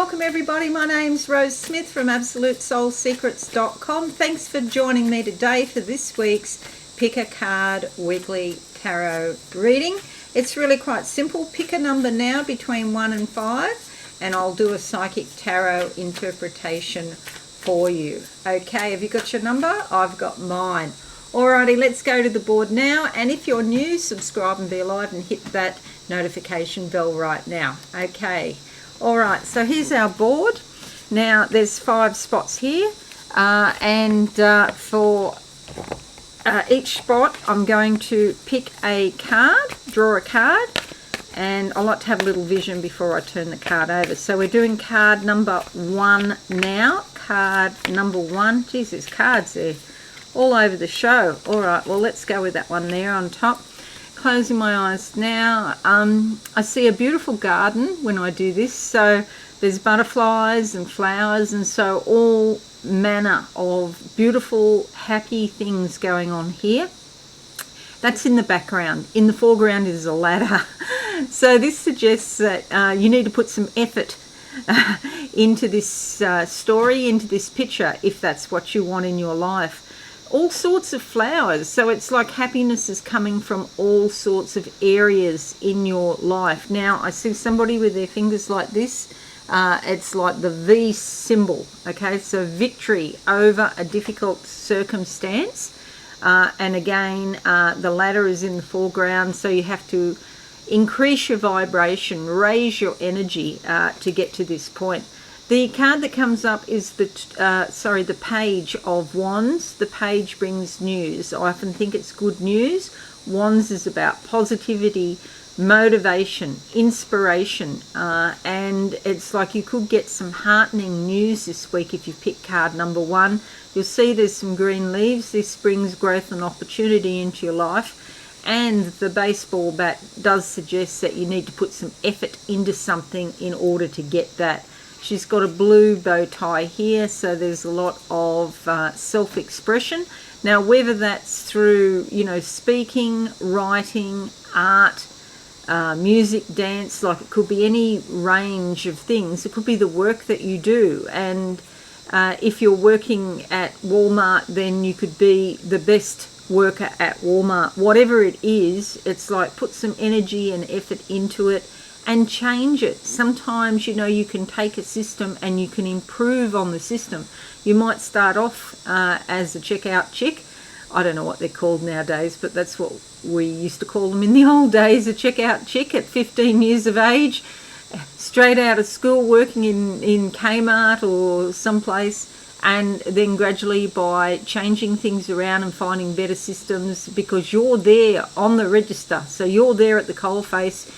welcome everybody. My name's Rose Smith from AbsoluteSoulSecrets.com. Thanks for joining me today for this week's Pick a Card Weekly Tarot reading. It's really quite simple. Pick a number now between 1 and 5 and I'll do a psychic tarot interpretation for you. Okay, have you got your number? I've got mine. Alrighty, let's go to the board now, and if you're new, subscribe and be alive and hit that notification bell right now. Okay, alright, so here's our board. Now there's 5 spots here, and for each spot I'm going to pick a card, draw a card, and I like to have a little vision before I turn the card over. So we're doing card number 1 now. Card number 1, geez, there's cards there all over the show. Alright, well let's go with that one there on top. Closing my eyes now. I see a beautiful garden when I do this, so there's butterflies and flowers, and so all manner of beautiful happy things going on here. That's in the background. In the foreground is a ladder. So this suggests that you need to put some effort into this story, into this picture, if that's what you want in your life. All sorts of flowers, so it's like happiness is coming from all sorts of areas in your life. Now I see somebody with their fingers like this. It's like the V symbol. Okay, so victory over a difficult circumstance, and again the ladder is in the foreground, so you have to increase your vibration, raise your energy to get to this point. The card that comes up is the Page of Wands. The Page brings news. I often think it's good news. Wands is about positivity, motivation, inspiration, and it's like you could get some heartening news this week if you pick card number 1. You'll see there's some green leaves. This brings growth and opportunity into your life, and the baseball bat does suggest that you need to put some effort into something in order to get that. She's got a blue bow tie here, so there's a lot of self-expression. Now, whether that's through, speaking, writing, art, music, dance, like it could be any range of things. It could be the work that you do. And if you're working at Walmart, then you could be the best worker at Walmart. Whatever it is, it's like put some energy and effort into it and change it. Sometimes, you can take a system and you can improve on the system. You might start off as a checkout chick. I don't know what they're called nowadays, but that's what we used to call them in the old days, a checkout chick at 15 years of age, straight out of school, working in Kmart or someplace, and then gradually by changing things around and finding better systems, because you're there on the register, so you're there at the coalface.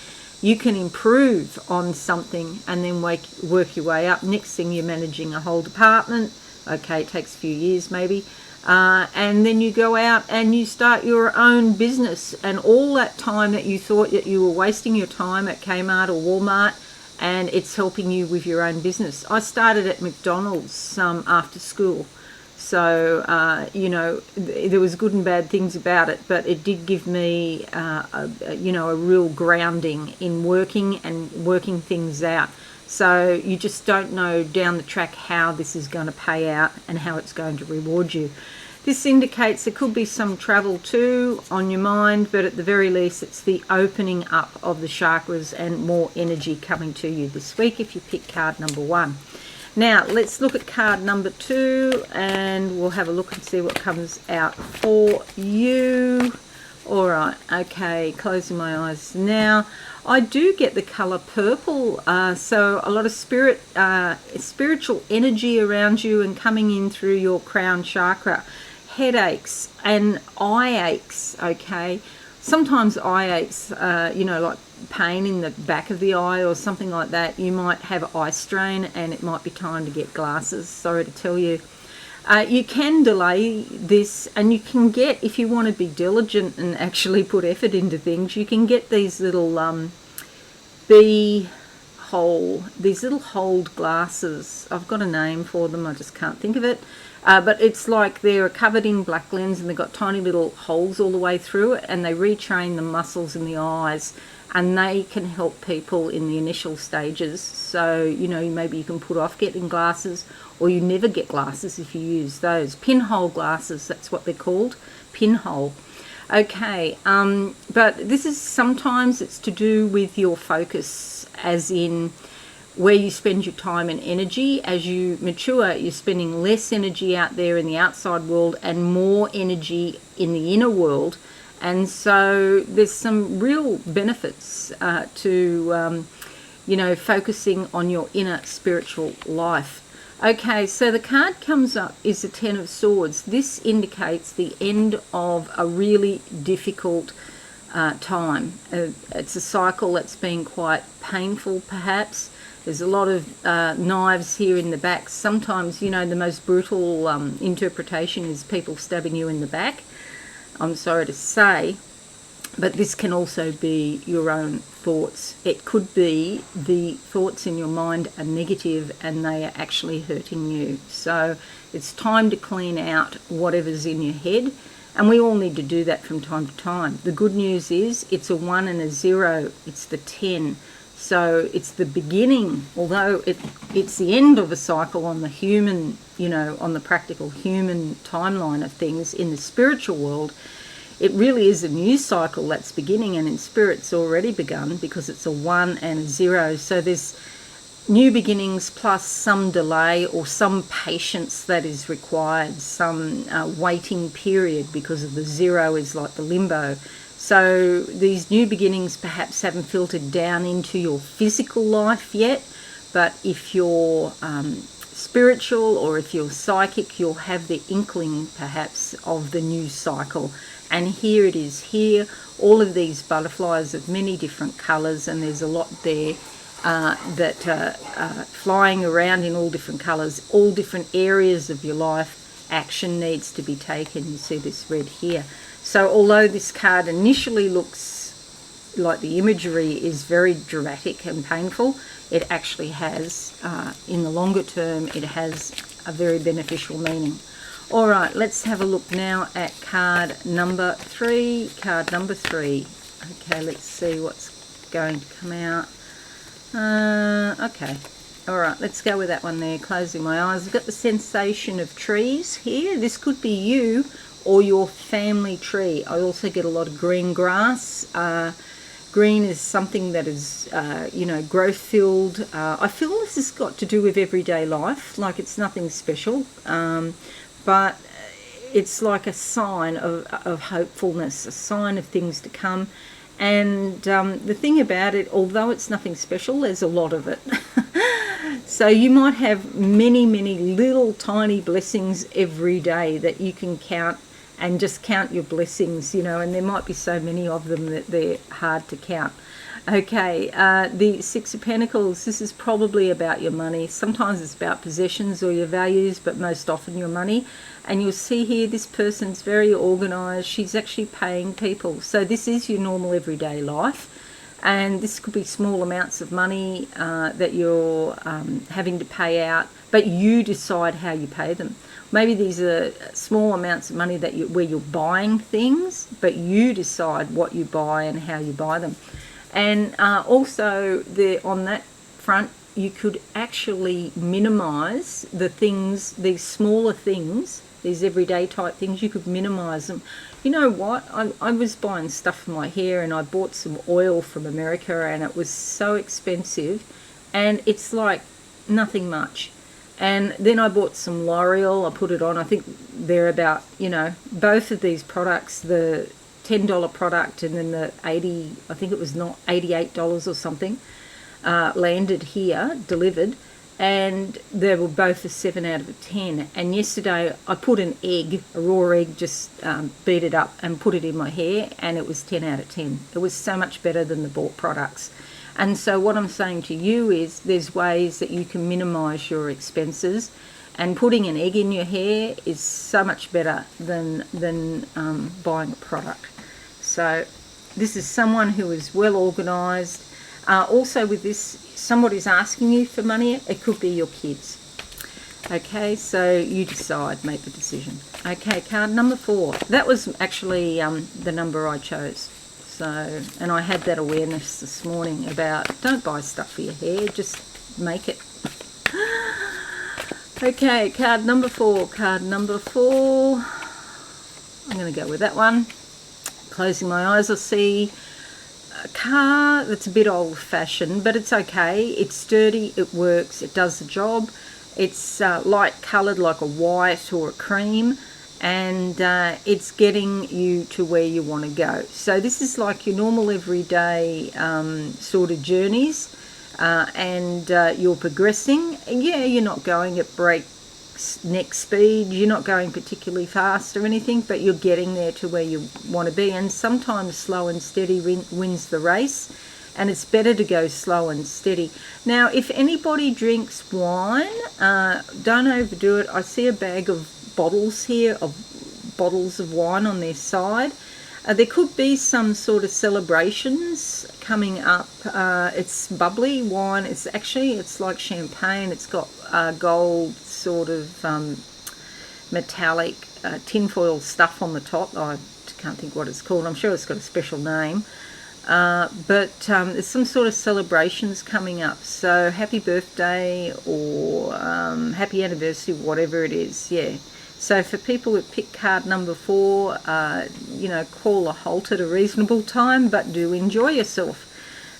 You can improve on something and then work your way up. Next thing, you're managing a whole department. Okay, it takes a few years maybe. And then you go out and you start your own business. And all that time that you thought that you were wasting your time at Kmart or Walmart, and it's helping you with your own business. I started at McDonald's after school. So, there was good and bad things about it, but it did give me, a real grounding in working and working things out. So you just don't know down the track how this is going to pay out and how it's going to reward you. This indicates there could be some travel too on your mind, but at the very least it's the opening up of the chakras and more energy coming to you this week if you pick card number 1. Now, let's look at card number 2, and we'll have a look and see what comes out for you. All right, okay, closing my eyes now. I do get the colour purple, so a lot of spiritual energy around you and coming in through your crown chakra. Headaches and eye aches, okay? Sometimes eye aches, like pain in the back of the eye or something like that. You might have eye strain and it might be time to get glasses, sorry to tell you. You can delay this, and you can get, if you want to be diligent and actually put effort into things, you can get these little these little hold glasses. I've got a name for them, I just can't think of it. But it's like they're covered in black lens and they've got tiny little holes all the way through it, and they retrain the muscles in the eyes, and they can help people in the initial stages. So, you know, maybe you can put off getting glasses, or you never get glasses if you use those. Pinhole glasses, that's what they're called, pinhole. Okay, but this is sometimes it's to do with your focus, as in where you spend your time and energy. As you mature, you're spending less energy out there in the outside world and more energy in the inner world. And so there's some real benefits to, you know, focusing on your inner spiritual life. Okay, so the card comes up is the Ten of Swords. This indicates the end of a really difficult time. It's a cycle that's been quite painful, perhaps. There's a lot of knives here in the back. Sometimes, you know, the most brutal interpretation is people stabbing you in the back. I'm sorry to say, but this can also be your own thoughts. It could be the thoughts in your mind are negative and they are actually hurting you. So it's time to clean out whatever's in your head, and we all need to do that from time to time. The good news is it's a 1 and a 0. It's the 10. So it's the beginning, although it's the end of a cycle on the human, you know, on the practical human timeline of things. In the spiritual world, it really is a new cycle that's beginning, and in spirit's already begun because it's a 1 and a 0. So there's new beginnings plus some delay or some patience that is required, some waiting period, because of the 0 is like the limbo. So these new beginnings perhaps haven't filtered down into your physical life yet, but if you're spiritual or if you're psychic, you'll have the inkling perhaps of the new cycle. And here it is here, all of these butterflies of many different colours, and there's a lot there that are flying around in all different colours, all different areas of your life. Action needs to be taken. You see this red here. So although this card initially looks like the imagery is very dramatic and painful, it actually has, in the longer term, it has a very beneficial meaning. All right, let's have a look now at card number 3. Card number 3. Okay, let's see what's going to come out. Okay. All right, let's go with that one there, closing my eyes. I've got the sensation of trees here. This could be you or your family tree. I also get a lot of green grass. Green is something that is, you know, growth-filled. I feel this has got to do with everyday life, like it's nothing special, but it's like a sign of hopefulness, a sign of things to come. And the thing about it, although it's nothing special, there's a lot of it. So you might have many, many little tiny blessings every day that you can count and just count your blessings, you know, and there might be so many of them that they're hard to count. Okay, the Six of Pentacles, this is probably about your money. Sometimes it's about possessions or your values, but most often your money. And you'll see here this person's very organised. She's actually paying people. So this is your normal everyday life. And this could be small amounts of money that you're having to pay out, but you decide how you pay them. Maybe these are small amounts of money that where you're buying things, but you decide what you buy and how you buy them. And also on that front, you could actually minimise the things, these smaller things, these everyday type things, you could minimise them. You know what? I was buying stuff for my hair, and I bought some oil from America, and it was so expensive, and it's like nothing much. And then I bought some L'Oreal. I put it on. I think they're about, you know, both of these products, the $10 product and then the I think it was not $88 or something, landed here, delivered, and they were both a 7 out of 10. And yesterday I put an egg, a raw egg, just beat it up and put it in my hair, and it was 10 out of 10. It was so much better than the bought products. And so what I'm saying to you is there's ways that you can minimise your expenses, and putting an egg in your hair is so much better than buying a product. So this is someone who is well organised. Also with this, somebody's asking you for money. It could be your kids. Okay, so you decide, make the decision. Okay, card number 4. That was actually the number I chose. So, and I had that awareness this morning about don't buy stuff for your hair, just make it. Okay, card number 4. Card number 4. I'm going to go with that one. Closing my eyes, I'll see a car that's a bit old-fashioned, but it's okay. It's sturdy, it works, it does the job. It's light coloured like a white or a cream, and it's getting you to where you want to go. So this is like your normal everyday sort of journeys, and you're progressing. Yeah, you're not going at breakneck speed, you're not going particularly fast or anything, but you're getting there to where you want to be. And sometimes slow and steady wins the race. And it's better to go slow and steady. Now, if anybody drinks wine, don't overdo it. I see a bag of bottles here, of bottles of wine on their side. There could be some sort of celebrations coming up. It's bubbly wine. It's like champagne. It's got gold sort of metallic tinfoil stuff on the top. I can't think what it's called. I'm sure it's got a special name. But there's some sort of celebrations coming up, so happy birthday or happy anniversary, whatever it is. Yeah, so for people that pick card number 4, call a halt at a reasonable time, but do enjoy yourself.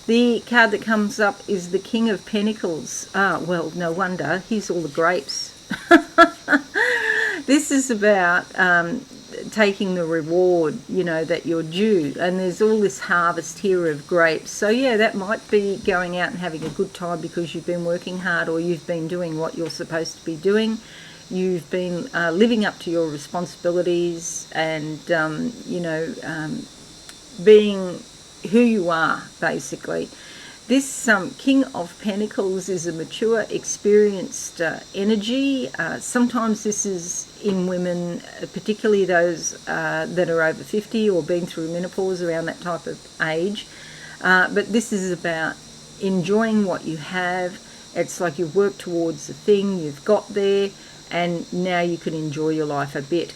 The card that comes up is the King of Pentacles. Well, no wonder, here's all the grapes. This is about taking the reward, that you're due, and there's all this harvest here of grapes. So yeah, that might be going out and having a good time because you've been working hard, or you've been doing what you're supposed to be doing. You've been living up to your responsibilities and being who you are, basically. This King of Pentacles is a mature, experienced energy. Sometimes this is in women, particularly those that are over 50 or been through menopause, around that type of age. But this is about enjoying what you have. It's like you've worked towards the thing, you've got there, and now you can enjoy your life a bit.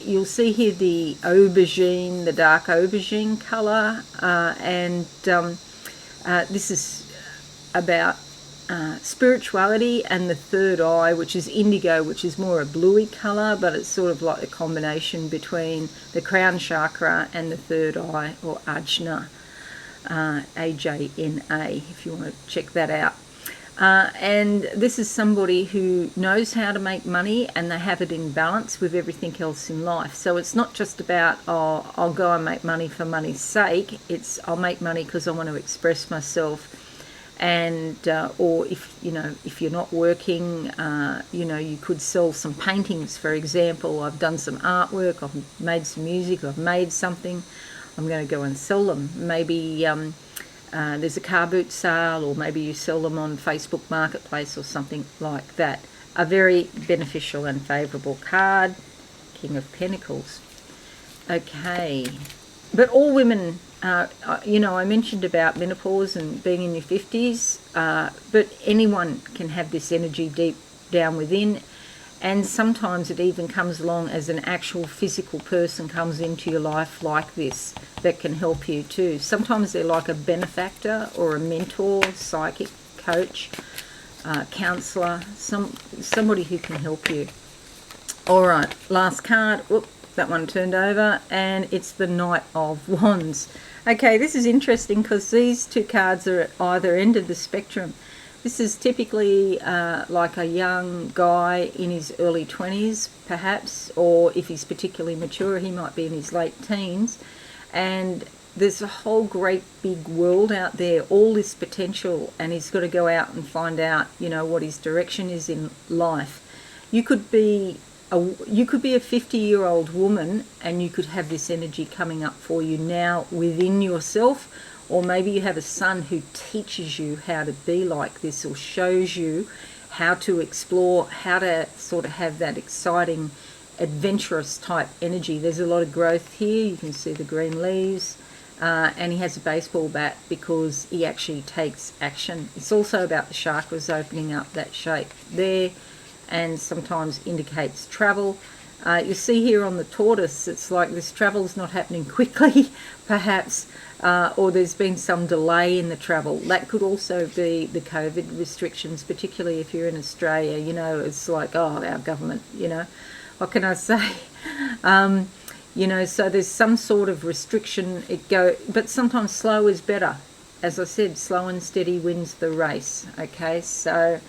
You'll see here the aubergine, the dark aubergine colour, and this is about spirituality and the third eye, which is indigo, which is more a bluey colour, but it's sort of like a combination between the crown chakra and the third eye, or ajna, A-J-N-A, if you want to check that out. And this is somebody who knows how to make money, and they have it in balance with everything else in life. So it's not just about, oh, I'll go and make money for money's sake. It's I'll make money because I want to express myself. And or if you're not working, you could sell some paintings, for example. I've done some artwork, I've made some music, I've made something. I'm going to go and sell them. Maybe there's a car boot sale, or maybe you sell them on Facebook Marketplace or something like that. A very beneficial and favourable card, King of Pentacles. Okay, but all women, I mentioned about menopause and being in your 50s, but anyone can have this energy deep down within. And sometimes it even comes along as an actual physical person comes into your life like this that can help you too. Sometimes they're like a benefactor or a mentor, psychic, coach, counsellor, somebody who can help you. All right, last card. Whoop, that one turned over, and it's the Knight of Wands. Okay, this is interesting because these two cards are at either end of the spectrum. This is typically like a young guy in his early 20s, perhaps, or if he's particularly mature, he might be in his late teens. And there's a whole great big world out there, all this potential, and he's got to go out and find out, what his direction is in life. You could be a 50-year-old woman, and you could have this energy coming up for you now within yourself. Or maybe you have a son who teaches you how to be like this, or shows you how to explore, how to sort of have that exciting, adventurous type energy. There's a lot of growth here. You can see the green leaves. and he has a baseball bat because he actually takes action. It's also about the chakras opening up that shape there, and sometimes indicates travel. You see here on the tortoise, it's like this travel's not happening quickly, perhaps, or there's been some delay in the travel. That could also be the COVID restrictions, particularly if you're in Australia. You know, it's like, oh, our government, you know, what can I say? You know, so there's some sort of restriction. But sometimes slow is better. As I said, slow and steady wins the race. Okay, so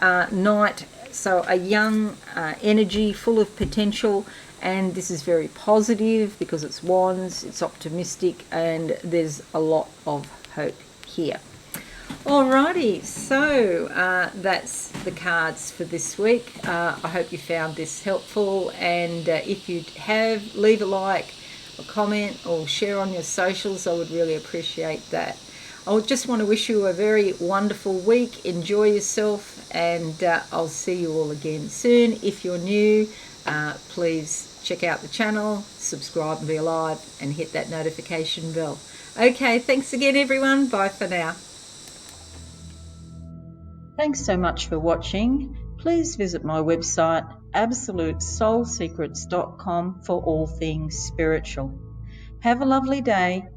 night. So a young energy, full of potential, and this is very positive because it's wands, it's optimistic, and there's a lot of hope here. Alrighty, so that's the cards for this week. I hope you found this helpful, and if you have, leave a like, a comment, or share on your socials. I would really appreciate that. I just want to wish you a very wonderful week. Enjoy yourself, and I'll see you all again soon. If you're new, please check out the channel, subscribe and be alive, and hit that notification bell. Okay, thanks again everyone. Bye for now. Thanks so much for watching. Please visit my website absolutesoulsecrets.com for all things spiritual. Have a lovely day.